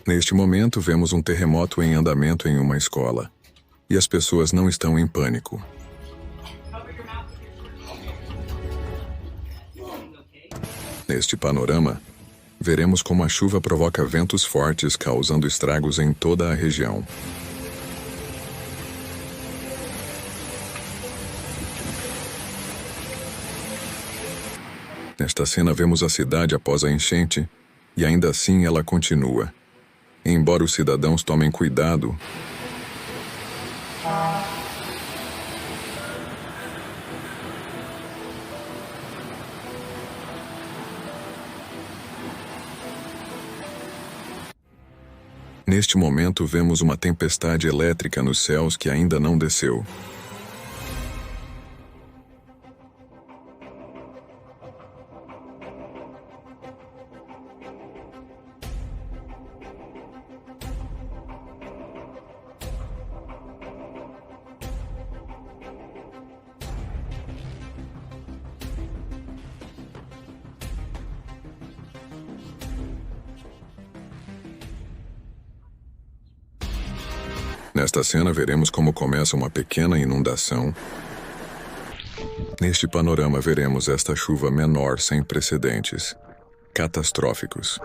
Neste momento, vemos um terremoto em andamento em uma escola. E as pessoas não estão em pânico. Neste panorama, veremos como a chuva provoca ventos fortes, causando estragos em toda a região. Nesta cena vemos a cidade após a enchente, e ainda assim ela continua. Embora os cidadãos tomem cuidado, neste momento vemos uma tempestade elétrica nos céus que ainda não desceu. Nesta cena veremos como começa uma pequena inundação. Neste panorama veremos esta chuva menor sem precedentes, catastróficos.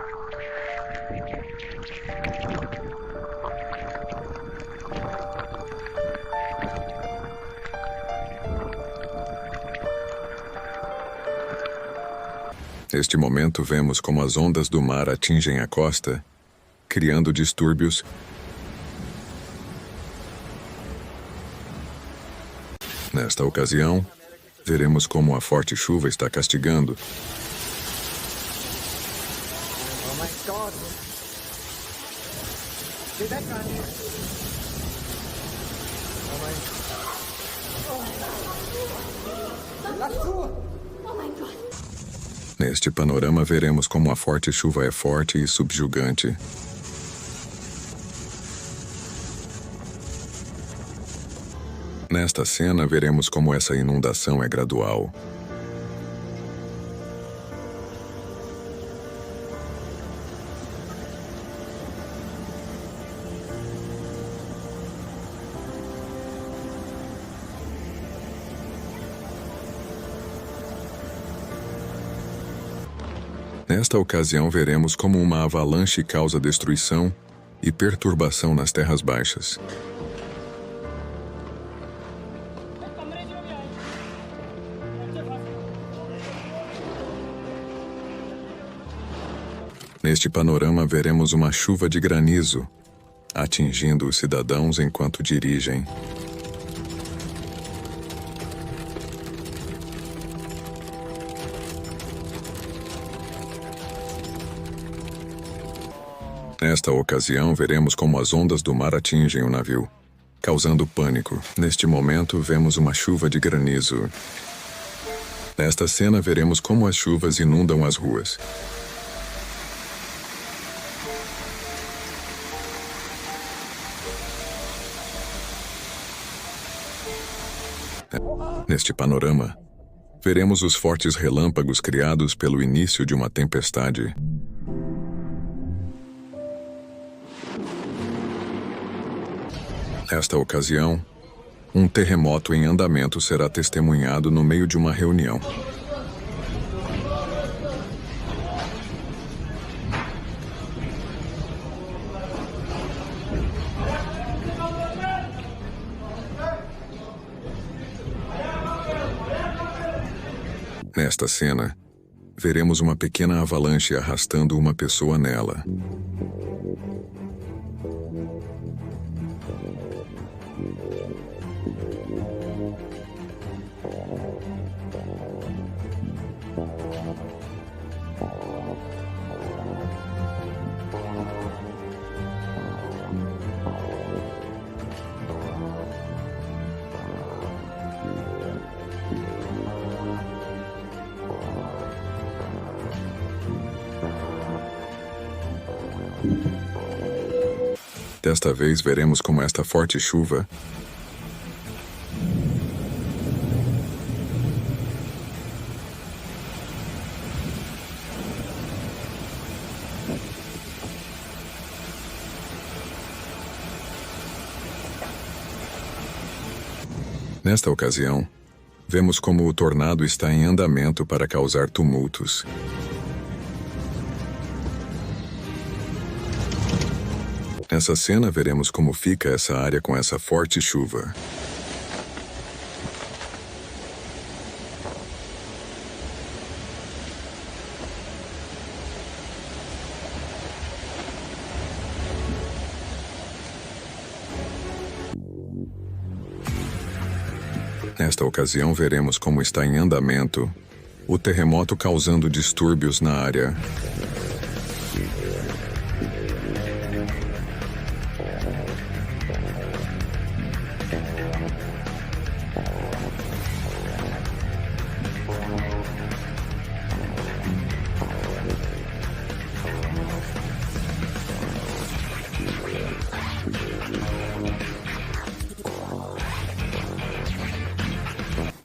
Neste momento vemos como as ondas do mar atingem a costa, criando distúrbios. Nesta ocasião, veremos como a forte chuva está castigando. Oh my God. Rebecca. Oh my God. Neste panorama veremos como a forte chuva é forte e subjugante. Nesta cena, veremos como essa inundação é gradual. Nesta ocasião, veremos como uma avalanche causa destruição e perturbação nas terras baixas. Neste panorama, veremos uma chuva de granizo, atingindo os cidadãos enquanto dirigem. Nesta ocasião, veremos como as ondas do mar atingem o navio, causando pânico. Neste momento, vemos uma chuva de granizo. Nesta cena, veremos como as chuvas inundam as ruas. Neste panorama, veremos os fortes relâmpagos criados pelo início de uma tempestade. Nesta ocasião, um terremoto em andamento será testemunhado no meio de uma reunião. Nesta cena, veremos uma pequena avalanche arrastando uma pessoa nela. Desta vez veremos como esta forte chuva Nesta ocasião, vemos como o tornado está em andamento para causar tumultos. Nessa cena, veremos como fica essa área com essa forte chuva. Nesta ocasião, veremos como está em andamento o terremoto causando distúrbios na área.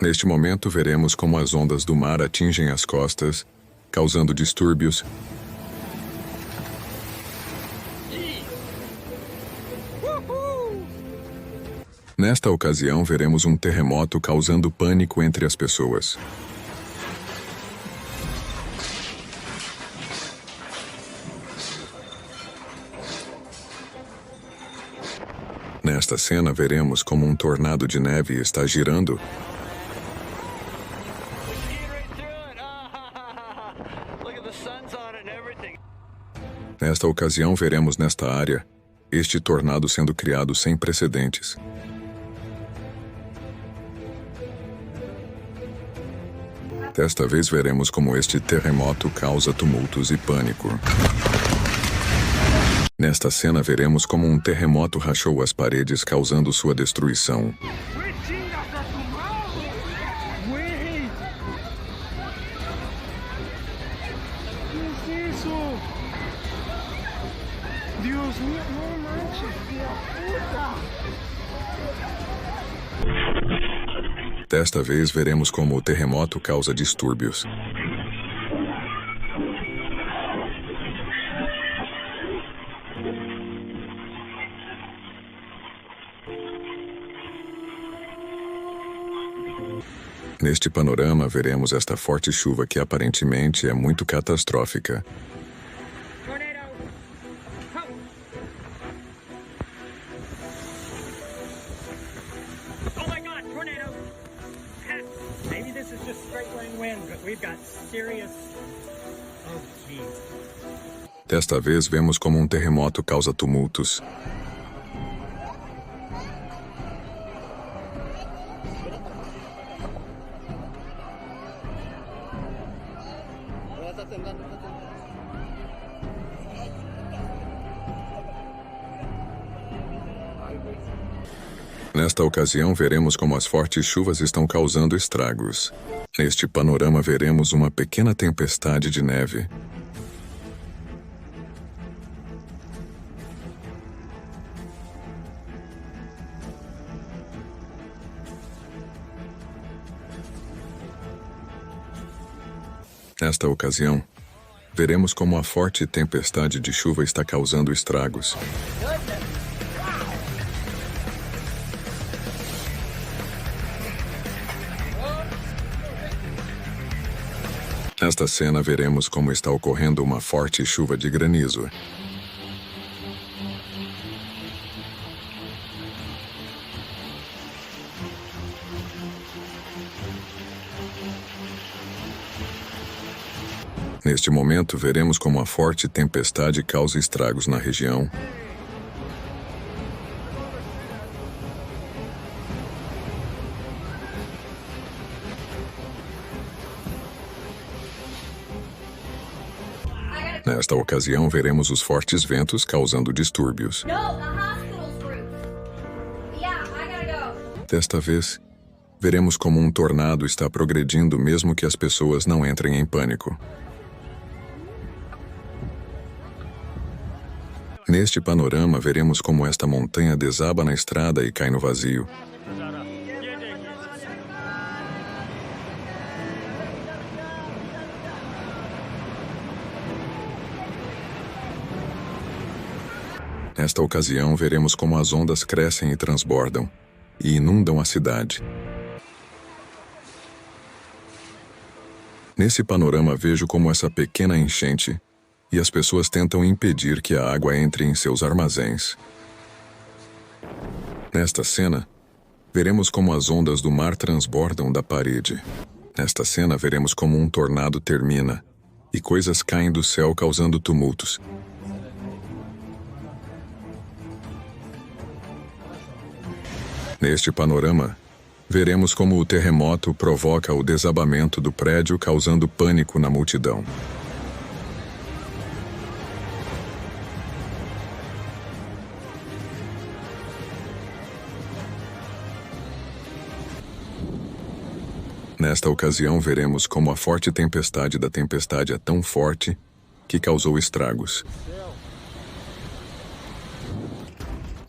Neste momento, veremos como as ondas do mar atingem as costas, causando distúrbios. Nesta ocasião, veremos um terremoto causando pânico entre as pessoas. Nesta cena, veremos como um tornado de neve está girando. Nesta ocasião, veremos nesta área este tornado sendo criado sem precedentes. Desta vez, veremos como este terremoto causa tumultos e pânico. Nesta cena, veremos como um terremoto rachou as paredes, causando sua destruição. Deus mío, no manches, puta! Desta vez, veremos como o terremoto causa distúrbios. Neste panorama, veremos esta forte chuva que aparentemente é muito catastrófica. Maybe this is just straight line wind, but we've got serious... Oh, jeez. Desta vez, vemos como um terremoto causa tumultos. Nesta ocasião, veremos como as fortes chuvas estão causando estragos. Neste panorama, veremos uma pequena tempestade de neve. Nesta ocasião, veremos como a forte tempestade de chuva está causando estragos. Nesta cena, veremos como está ocorrendo uma forte chuva de granizo. Neste momento, veremos como a forte tempestade causa estragos na região. Nesta ocasião, veremos os fortes ventos causando distúrbios. Desta vez, veremos como um tornado está progredindo mesmo que as pessoas não entrem em pânico. Neste panorama, veremos como esta montanha desaba na estrada e cai no vazio. Nesta ocasião, veremos como as ondas crescem e transbordam, e inundam a cidade. Nesse panorama vejo como essa pequena enchente e as pessoas tentam impedir que a água entre em seus armazéns. Nesta cena, veremos como as ondas do mar transbordam da parede. Nesta cena veremos como um tornado termina e coisas caem do céu causando tumultos. Neste panorama, veremos como o terremoto provoca o desabamento do prédio causando pânico na multidão. Nesta ocasião, veremos como a forte tempestade da tempestade é tão forte que causou estragos.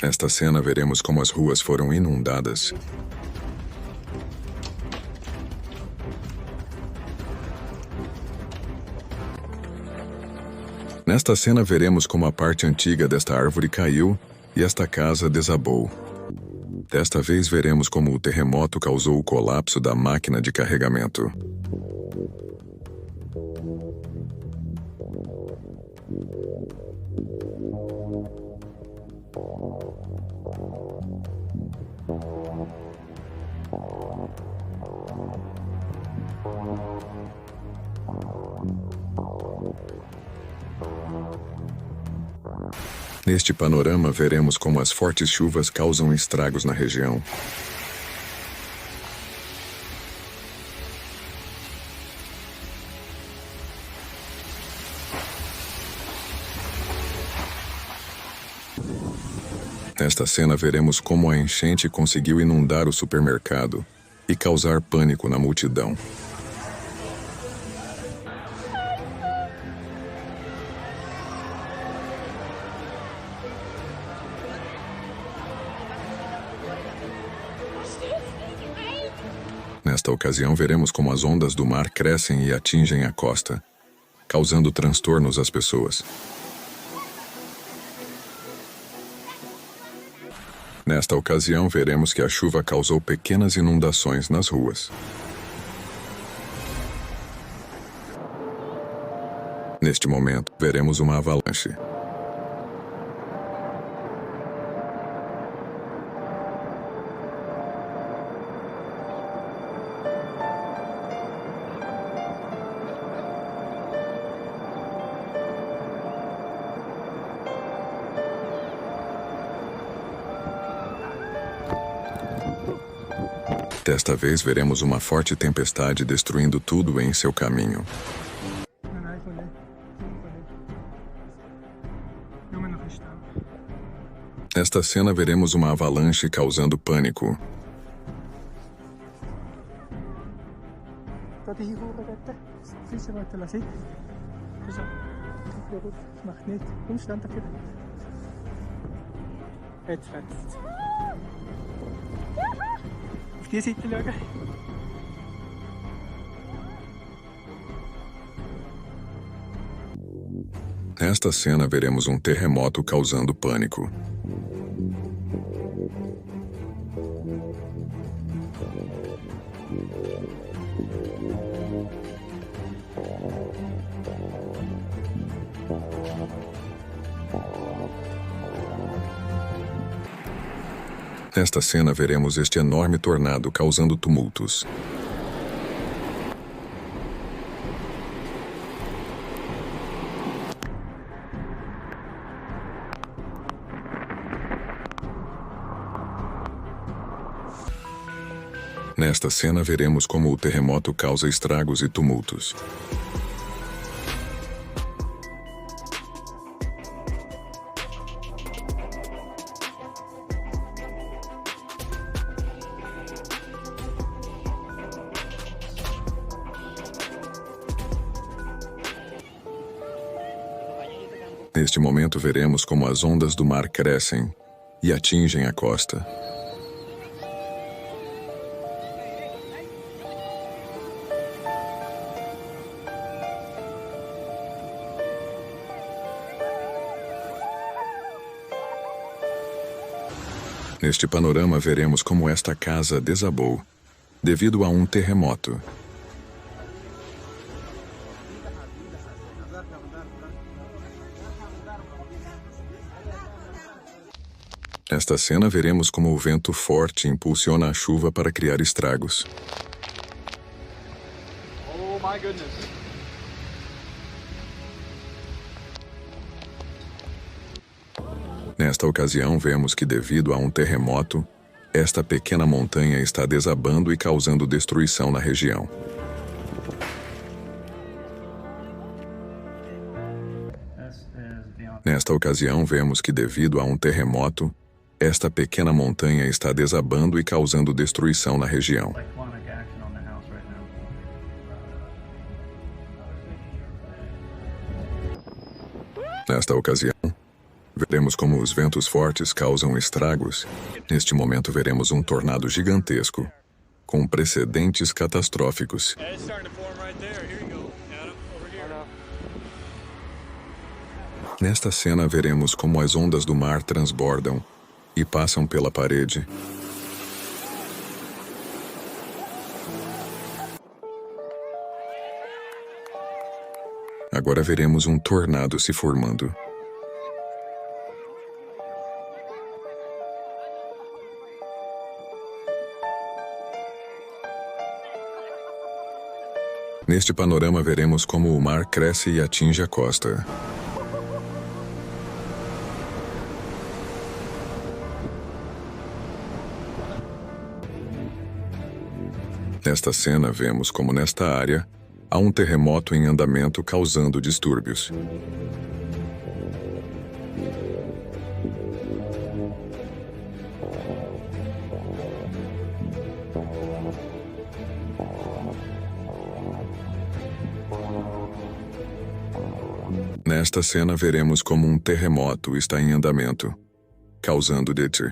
Nesta cena, veremos como as ruas foram inundadas. Nesta cena, veremos como a parte antiga desta árvore caiu e esta casa desabou. Desta vez veremos como o terremoto causou o colapso da máquina de carregamento. Neste panorama, veremos como as fortes chuvas causam estragos na região. Nesta cena, veremos como a enchente conseguiu inundar o supermercado e causar pânico na multidão. Nesta ocasião, veremos como as ondas do mar crescem e atingem a costa, causando transtornos às pessoas. Nesta ocasião, veremos que a chuva causou pequenas inundações nas ruas. Neste momento, veremos uma avalanche. Desta vez veremos uma forte tempestade destruindo tudo em seu caminho. Nesta cena veremos uma avalanche causando pânico. Auf die Seite schauen. Nesta cena veremos um terremoto causando pânico. Nesta cena veremos este enorme tornado causando tumultos. Nesta cena veremos como o terremoto causa estragos e tumultos. Neste momento veremos como as ondas do mar crescem e atingem a costa. Neste panorama veremos como esta casa desabou devido a um terremoto. Nesta cena veremos como o vento forte impulsiona a chuva para criar estragos. Oh my goodness. Nesta ocasião, vemos que devido a um terremoto, esta pequena montanha está desabando e causando destruição na região. Nesta ocasião, vemos que devido a um terremoto, esta pequena montanha está desabando e causando destruição na região. Nesta ocasião, veremos como os ventos fortes causam estragos. Neste momento, veremos um tornado gigantesco, com precedentes catastróficos. Nesta cena, veremos como as ondas do mar transbordam e passam pela parede. Agora veremos um tornado se formando. Neste panorama veremos como o mar cresce e atinge a costa. Nesta cena vemos como nesta área há um terremoto em andamento causando distúrbios. Nesta cena veremos como um terremoto está em andamento, causando dete.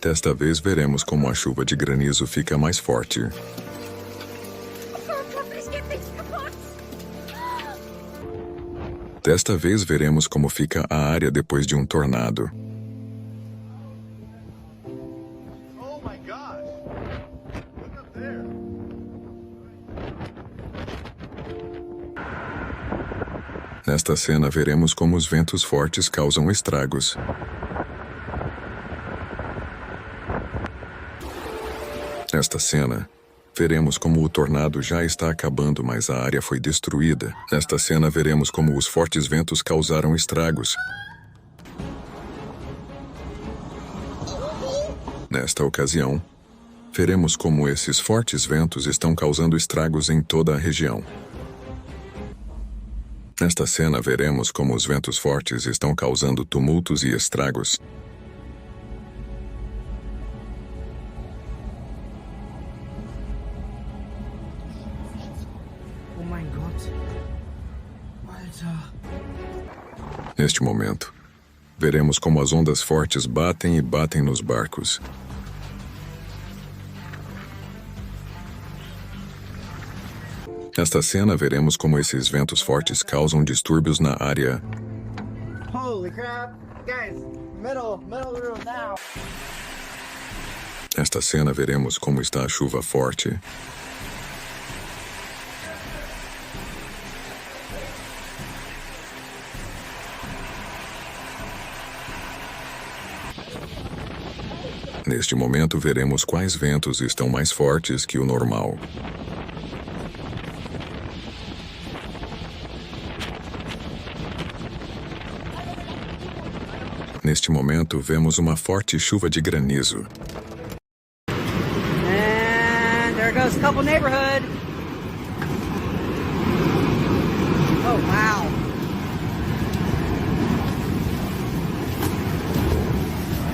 Desta vez veremos como a chuva de granizo fica mais forte. Desta vez veremos como fica a área depois de um tornado. Oh my gosh. Look up there. Nesta cena veremos como os ventos fortes causam estragos. Nesta cena, veremos como o tornado já está acabando, mas a área foi destruída. Nesta cena, veremos como os fortes ventos causaram estragos. Nesta ocasião, veremos como esses fortes ventos estão causando estragos em toda a região. Nesta cena, veremos como os ventos fortes estão causando tumultos e estragos. Neste momento, veremos como as ondas fortes batem e batem nos barcos. Nesta cena, veremos como esses ventos fortes causam distúrbios na área. Holy crap. Guys, middle room now. Nesta cena, veremos como está a chuva forte. Neste momento, veremos quais ventos estão mais fortes que o normal. Neste momento, vemos uma forte chuva de granizo. And there goes Couple Neighborhood. Oh, wow.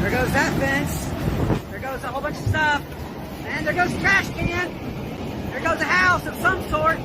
There goes that fence. There goes a whole bunch of stuff. And there goes a trash can. There goes a house of some sort.